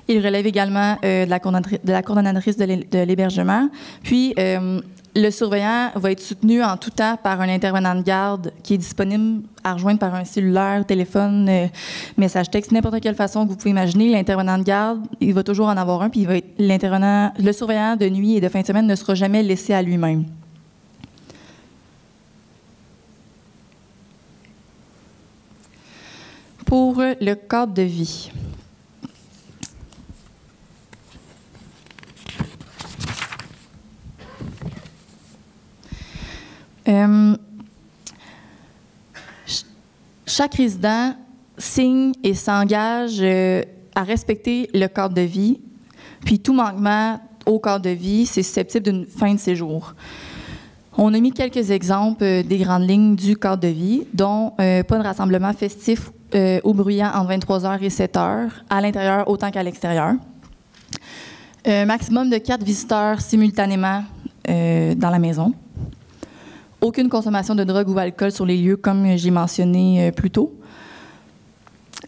F: Il relève également de la coordonnatrice de l'hébergement. Puis, le surveillant va être soutenu en tout temps par un intervenant de garde qui est disponible à rejoindre par un cellulaire, téléphone, message texte, n'importe quelle façon que vous pouvez imaginer. L'intervenant de garde, il va toujours en avoir un, puis le surveillant de nuit et de fin de semaine ne sera jamais laissé à lui-même. Pour le cadre de vie. Chaque résident signe et s'engage à respecter le cadre de vie, puis tout manquement au cadre de vie, c'est susceptible d'une fin de séjour. On a mis quelques exemples des grandes lignes du cadre de vie, dont pas de rassemblement festif ou bruyant entre 23h et 7h, à l'intérieur autant qu'à l'extérieur. Maximum de 4 visiteurs simultanément dans la maison. Aucune consommation de drogue ou d'alcool sur les lieux, comme j'ai mentionné plus tôt.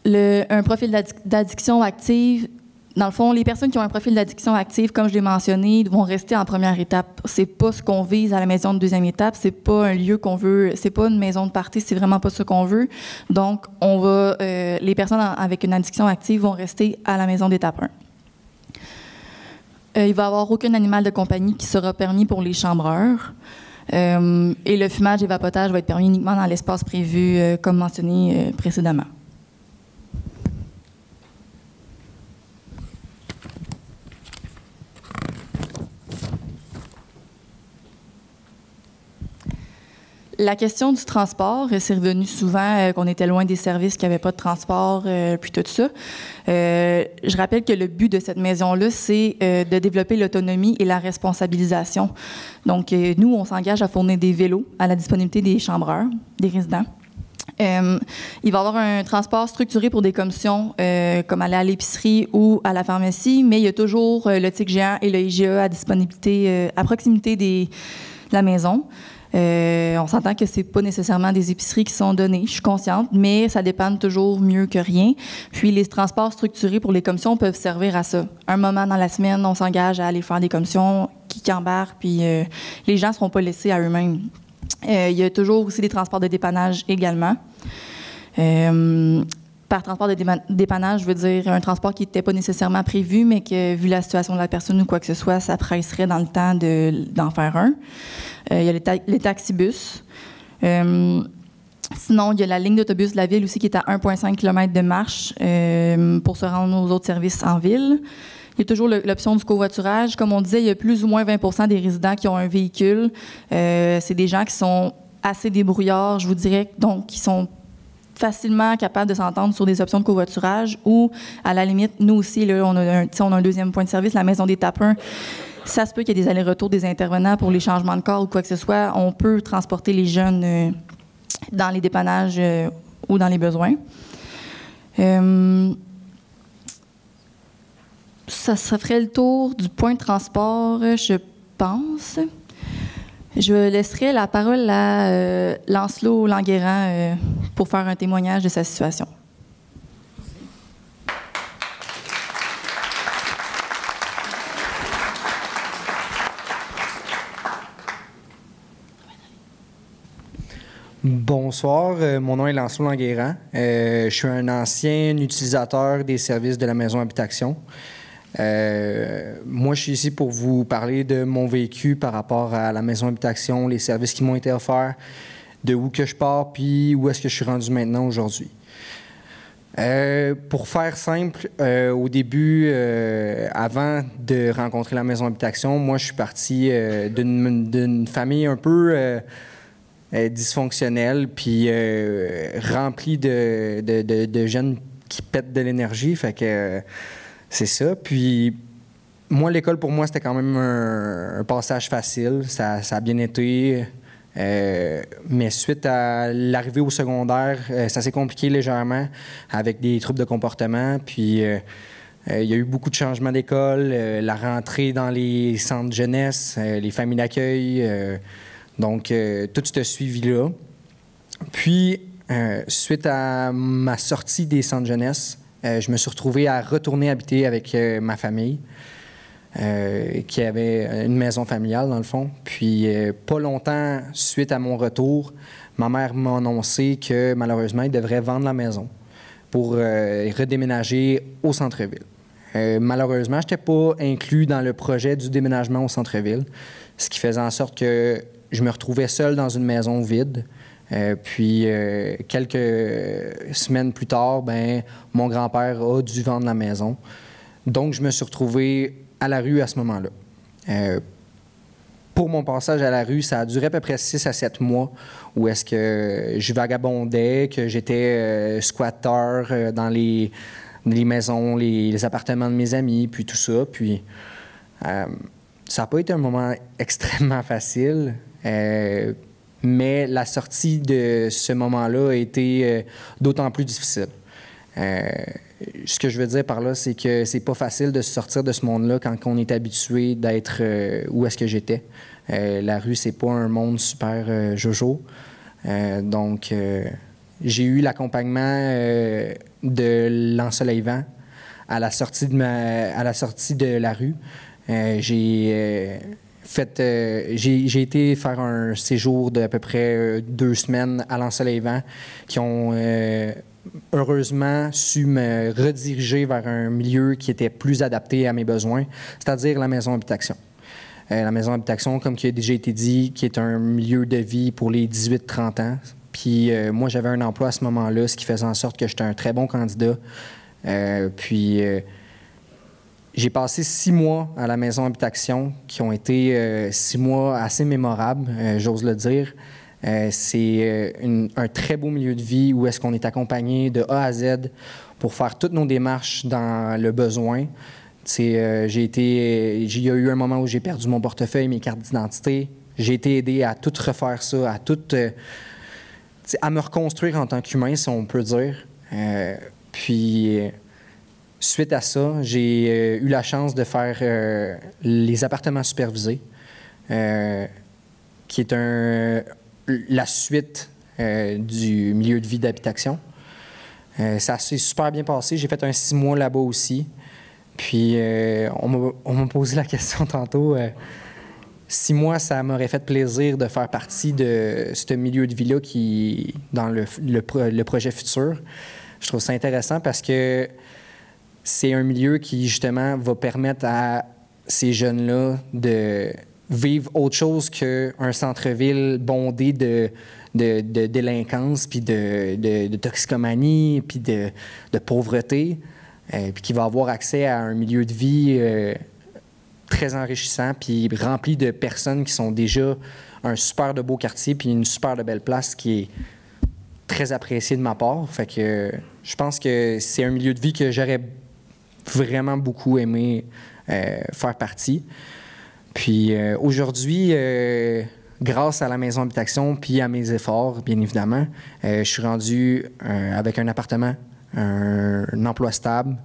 F: Un profil d'addiction active. Dans le fond, les personnes qui ont un profil d'addiction active, comme je l'ai mentionné, vont rester en première étape. C'est pas ce qu'on vise à la maison de deuxième étape. C'est pas un lieu qu'on veut. C'est pas une maison de party. C'est vraiment pas ce qu'on veut. Donc, les personnes avec une addiction active vont rester à la maison d'étape 1. Il va y avoir aucun animal de compagnie qui sera permis pour les chambreurs. Et le fumage et vapotage va être permis uniquement dans l'espace prévu, comme mentionné précédemment. La question du transport, c'est revenu souvent qu'on était loin des services, qu'il n'y avait pas de transport, puis tout ça. Je rappelle que le but de cette maison-là, c'est de développer l'autonomie et la responsabilisation. Donc, nous, on s'engage à fournir des vélos à la disponibilité des chambreurs, des résidents. Il va y avoir un transport structuré pour des commissions, comme aller à l'épicerie ou à la pharmacie, mais il y a toujours le TIC géant et le IGA à disponibilité, à proximité de la maison. On s'entend que c'est pas nécessairement des épiceries qui sont données, je suis consciente, mais ça dépanne toujours mieux que rien. Puis les transports structurés pour les commissions peuvent servir à ça. Un moment dans la semaine, on s'engage à aller faire des commissions qui embarquent, puis les gens ne seront pas laissés à eux-mêmes. Il y a toujours aussi des transports de dépannage également. Par transport de dépannage, je veux dire un transport qui n'était pas nécessairement prévu, mais que, vu la situation de la personne ou quoi que ce soit, ça presserait dans le temps d'en faire un. Il y a les taxibus. Sinon, il y a la ligne d'autobus de la ville aussi qui est à 1,5 km de marche pour se rendre aux autres services en ville. Il y a toujours l'option du covoiturage. Comme on disait, il y a plus ou moins 20% des résidents qui ont un véhicule. C'est des gens qui sont assez débrouillards, je vous dirais, donc qui sont facilement capables de s'entendre sur des options de covoiturage ou, à la limite, nous aussi, là, on a un deuxième point de service, la maison d'étape 1. Ça se peut qu'il y ait des allers-retours des intervenants pour les changements de corps ou quoi que ce soit. On peut transporter les jeunes dans les dépannages ou dans les besoins. Ça ferait le tour du point de transport, je pense. Je laisserai la parole à Lancelot Languérand pour faire un témoignage de sa situation.
G: Bonsoir, mon nom est Lancelot Languérand. Je suis un ancien utilisateur des services de la maison Habitation. Moi, je suis ici pour vous parler de mon vécu par rapport à la maison Habitation, les services qui m'ont été offerts, de où que je pars, puis où est-ce que je suis rendu maintenant aujourd'hui. Pour faire simple, au début, avant de rencontrer la maison Habitation, moi, je suis parti d'une famille un peu dysfonctionnelle, puis remplie de jeunes qui pètent de l'énergie, fait que c'est ça. Puis moi, l'école, pour moi, c'était quand même un passage facile. Ça a bien été. Mais suite à l'arrivée au secondaire, ça s'est compliqué légèrement avec des troubles de comportement. Puis il y a eu beaucoup de changements d'école, la rentrée dans les centres de jeunesse, les familles d'accueil, donc tout ce suivi-là. Puis, suite à ma sortie des centres de jeunesse, je me suis retrouvé à retourner habiter avec ma famille, qui avait une maison familiale, dans le fond. Puis, pas longtemps suite à mon retour, ma mère m'a annoncé que, malheureusement, il devrait vendre la maison pour redéménager au centre-ville. Malheureusement, je n'étais pas inclus dans le projet du déménagement au centre-ville, ce qui faisait en sorte que je me retrouvais seul dans une maison vide. Puis, quelques semaines plus tard, mon grand-père a dû vendre la maison. Donc, je me suis retrouvé à la rue à ce moment-là. Pour mon passage à la rue, ça a duré à peu près 6 à 7 mois où est-ce que je vagabondais, que j'étais squatteur dans les maisons, les appartements de mes amis, puis tout ça. Puis, ça n'a pas été un moment extrêmement facile. Mais la sortie de ce moment-là a été d'autant plus difficile. Ce que je veux dire par là, c'est que c'est pas facile de sortir de ce monde-là quand on est habitué d'être où est-ce que j'étais. La rue, c'est pas un monde super jojo. Donc, j'ai eu l'accompagnement de l'ensoleillement à la sortie de la rue. J'ai été faire un séjour d'à peu près 2 semaines à l'ensoleillement qui ont heureusement su me rediriger vers un milieu qui était plus adapté à mes besoins, c'est-à-dire la maison habitation. La maison habitation, comme qui a déjà été dit, qui est un milieu de vie pour les 18-30 ans. Puis moi, j'avais un emploi à ce moment-là, ce qui faisait en sorte que j'étais un très bon candidat. J'ai passé 6 mois à la maison habitation qui ont été 6 mois assez mémorables, j'ose le dire. C'est un très beau milieu de vie où est-ce qu'on est accompagné de A à Z pour faire toutes nos démarches dans le besoin. Il y a eu un moment où j'ai perdu mon portefeuille, mes cartes d'identité. J'ai été aidé à tout refaire ça, à me reconstruire en tant qu'humain, si on peut dire. Suite à ça, j'ai eu la chance de faire les appartements supervisés, qui est la suite du milieu de vie d'habitation. Ça s'est super bien passé. J'ai fait un 6 mois là-bas aussi. Puis, on m'a posé la question tantôt. 6 mois, ça m'aurait fait plaisir de faire partie de ce milieu de vie-là qui dans le projet futur. Je trouve ça intéressant parce que c'est un milieu qui, justement, va permettre à ces jeunes-là de vivre autre chose qu'un centre-ville bondé de délinquance, puis de toxicomanie, puis de pauvreté, puis qui va avoir accès à un milieu de vie très enrichissant, puis rempli de personnes qui sont déjà un super de beau quartier, puis une super de belle place qui est très appréciée de ma part. Fait que je pense que c'est un milieu de vie que j'aurais vraiment beaucoup aimé faire partie. Puis aujourd'hui, grâce à la maison habitation puis à mes efforts, bien évidemment, je suis rendu avec un appartement, un emploi stable.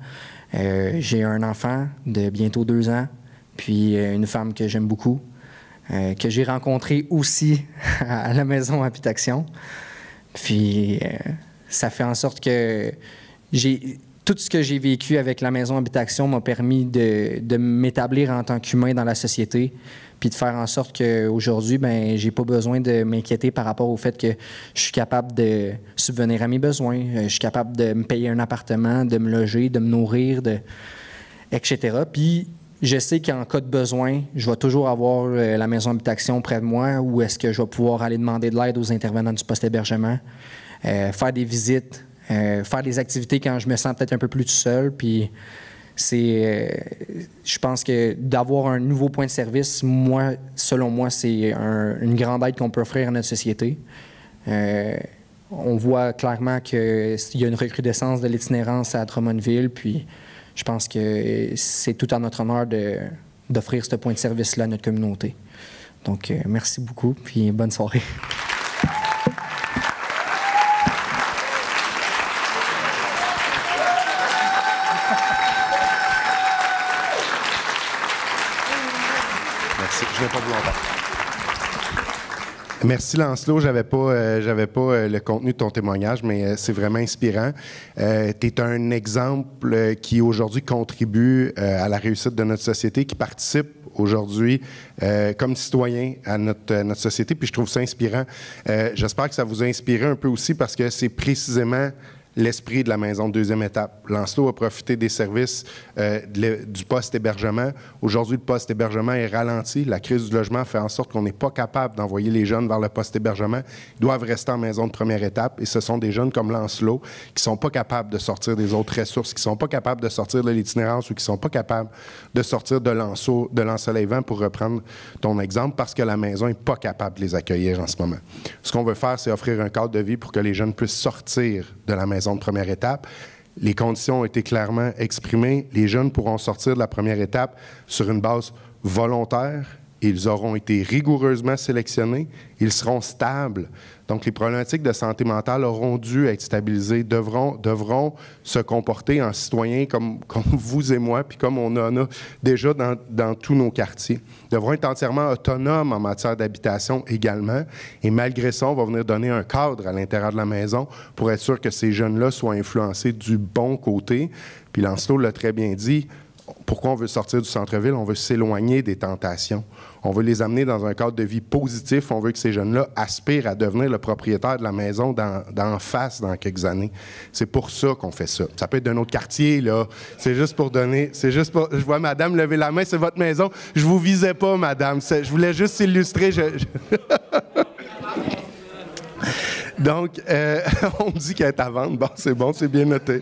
G: J'ai un enfant de bientôt 2 ans, puis une femme que j'aime beaucoup, que j'ai rencontrée aussi à la maison habitation. Puis ça fait en sorte que tout ce que j'ai vécu avec la maison habitation m'a permis de m'établir en tant qu'humain dans la société, puis de faire en sorte qu'aujourd'hui, j'ai pas besoin de m'inquiéter par rapport au fait que je suis capable de subvenir à mes besoins, je suis capable de me payer un appartement, de me loger, de me nourrir, etc. Puis je sais qu'en cas de besoin, je vais toujours avoir la maison habitation près de moi, où est-ce que je vais pouvoir aller demander de l'aide aux intervenants du poste hébergement, faire des visites, faire des activités quand je me sens peut-être un peu plus tout seul. Puis je pense que d'avoir un nouveau point de service, selon moi, c'est une grande aide qu'on peut offrir à notre société. On voit clairement qu'il y a une recrudescence de l'itinérance à Drummondville, puis je pense que c'est tout à notre honneur d'offrir ce point de service-là à notre communauté. Donc, merci beaucoup, puis bonne soirée.
E: Merci. Je vais pas vous longtemps. Merci Lancelot, j'avais pas le contenu de ton témoignage, mais c'est vraiment inspirant. Tu es un exemple qui aujourd'hui contribue à la réussite de notre société, qui participe aujourd'hui comme citoyen à notre société, puis je trouve ça inspirant. J'espère que ça vous a inspiré un peu aussi parce que c'est précisément l'esprit de la maison de deuxième étape. Lancelot a profité des services du poste hébergement. Aujourd'hui, le poste hébergement est ralenti. La crise du logement fait en sorte qu'on n'est pas capable d'envoyer les jeunes vers le poste hébergement. Ils doivent rester en maison de première étape. Et ce sont des jeunes comme Lancelot qui ne sont pas capables de sortir des autres ressources, qui ne sont pas capables de sortir de l'itinérance ou qui ne sont pas capables de sortir de l'ensoleillement, pour reprendre ton exemple, parce que la maison n'est pas capable de les accueillir en ce moment. Ce qu'on veut faire, c'est offrir un cadre de vie pour que les jeunes puissent sortir de la maison de première étape. Les conditions ont été clairement exprimées. Les jeunes pourront sortir de la première étape sur une base volontaire. Ils auront été rigoureusement sélectionnés. Ils seront stables. Donc, les problématiques de santé mentale auront dû être stabilisées, devront se comporter en citoyens comme vous et moi, puis comme on en a déjà dans tous nos quartiers. Devront être entièrement autonomes en matière d'habitation également. Et malgré ça, on va venir donner un cadre à l'intérieur de la maison pour être sûr que ces jeunes-là soient influencés du bon côté. Puis Lancelot l'a très bien dit. Pourquoi on veut sortir du centre-ville? On veut s'éloigner des tentations. On veut les amener dans un cadre de vie positif. On veut que ces jeunes-là aspirent à devenir le propriétaire de la maison d'en face dans quelques années. C'est pour ça qu'on fait ça. Ça peut être d'un autre quartier, là. C'est juste pour donner... Je vois madame lever la main, c'est votre maison. Je vous visais pas, madame. Je voulais juste illustrer... Donc, on me dit qu'elle est à vendre. Bon, c'est bien noté.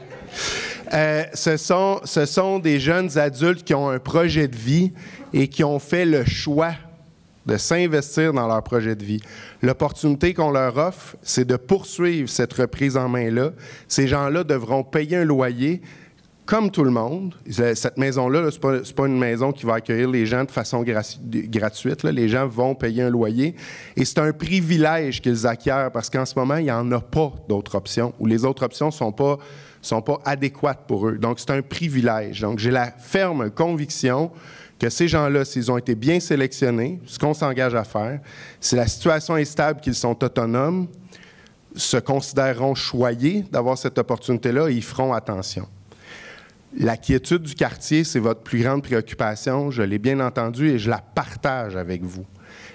E: Ce sont des jeunes adultes qui ont un projet de vie et qui ont fait le choix de s'investir dans leur projet de vie. L'opportunité qu'on leur offre, c'est de poursuivre cette reprise en main-là. Ces gens-là devront payer un loyer comme tout le monde. Cette maison-là, c'est pas une maison qui va accueillir les gens de façon gratuite. Là. Les gens vont payer un loyer. Et c'est un privilège qu'ils acquièrent parce qu'en ce moment, il n'y en a pas d'autres options ou les autres options ne sont pas adéquates pour eux. Donc, c'est un privilège. Donc, j'ai la ferme conviction que ces gens-là, s'ils ont été bien sélectionnés, ce qu'on s'engage à faire, si la situation est stable, qu'ils sont autonomes, se considéreront choyés d'avoir cette opportunité-là et ils feront attention. La quiétude du quartier, c'est votre plus grande préoccupation. Je l'ai bien entendu et je la partage avec vous.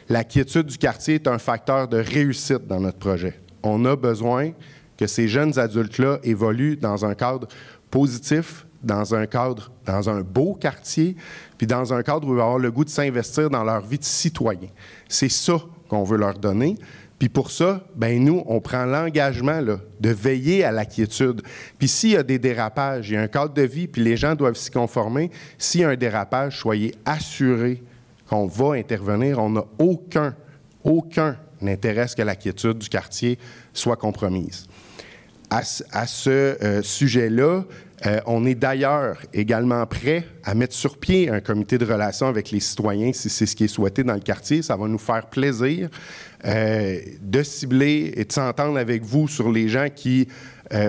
E: La quiétude du quartier est un facteur de réussite dans notre projet. On a besoin que ces jeunes adultes-là évoluent dans un cadre positif, dans un beau quartier, puis dans un cadre où ils vont avoir le goût de s'investir dans leur vie de citoyen. C'est ça qu'on veut leur donner. Puis pour ça, nous, on prend l'engagement là, de veiller à la quiétude. Puis s'il y a des dérapages, il y a un cadre de vie, puis les gens doivent s'y conformer. S'il y a un dérapage, soyez assurés qu'on va intervenir. On n'a aucun intérêt à ce que la quiétude du quartier soit compromise. À ce sujet-là, on est d'ailleurs également prêt à mettre sur pied un comité de relations avec les citoyens si c'est ce qui est souhaité dans le quartier. Ça va nous faire plaisir de cibler et de s'entendre avec vous sur les gens qui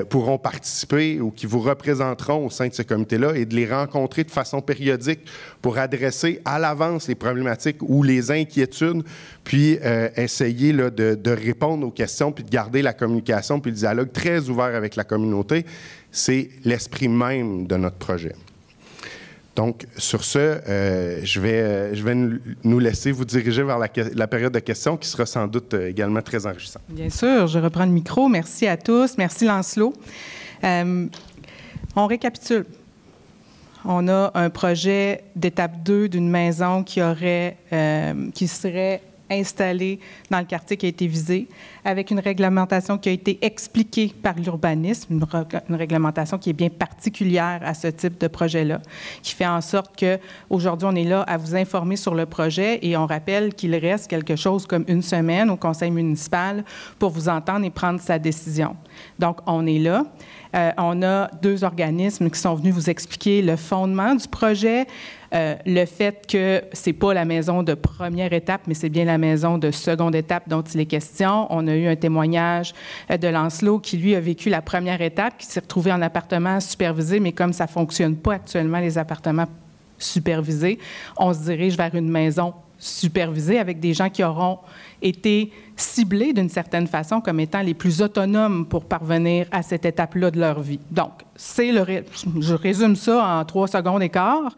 E: pourront participer ou qui vous représenteront au sein de ce comité-là et de les rencontrer de façon périodique pour adresser à l'avance les problématiques ou les inquiétudes, puis essayer là, de répondre aux questions, puis de garder la communication, puis le dialogue très ouvert avec la communauté. C'est l'esprit même de notre projet. Donc, sur ce, je vais nous laisser vous diriger vers la période de questions qui sera sans doute également très enrichissante.
A: Bien sûr, je reprends le micro. Merci à tous. Merci Lancelot. On récapitule. On a un projet d'étape 2 d'une maison qui serait installée dans le quartier qui a été visé, avec une réglementation qui a été expliquée par l'urbanisme, une réglementation qui est bien particulière à ce type de projet-là, qui fait en sorte qu'aujourd'hui, on est là à vous informer sur le projet et on rappelle qu'il reste quelque chose comme une semaine au conseil municipal pour vous entendre et prendre sa décision. Donc, on est là. On a 2 organismes qui sont venus vous expliquer le fondement du projet. le fait que c'est pas la maison de première étape, mais c'est bien la maison de seconde étape dont il est question. On a eu un témoignage de Lancelot qui, lui, a vécu la première étape, qui s'est retrouvé en appartement supervisé, mais comme ça fonctionne pas actuellement, les appartements supervisés, on se dirige vers une maison supervisée avec des gens qui auront été ciblés d'une certaine façon comme étant les plus autonomes pour parvenir à cette étape-là de leur vie. Donc, je résume ça en 3 secondes et quart.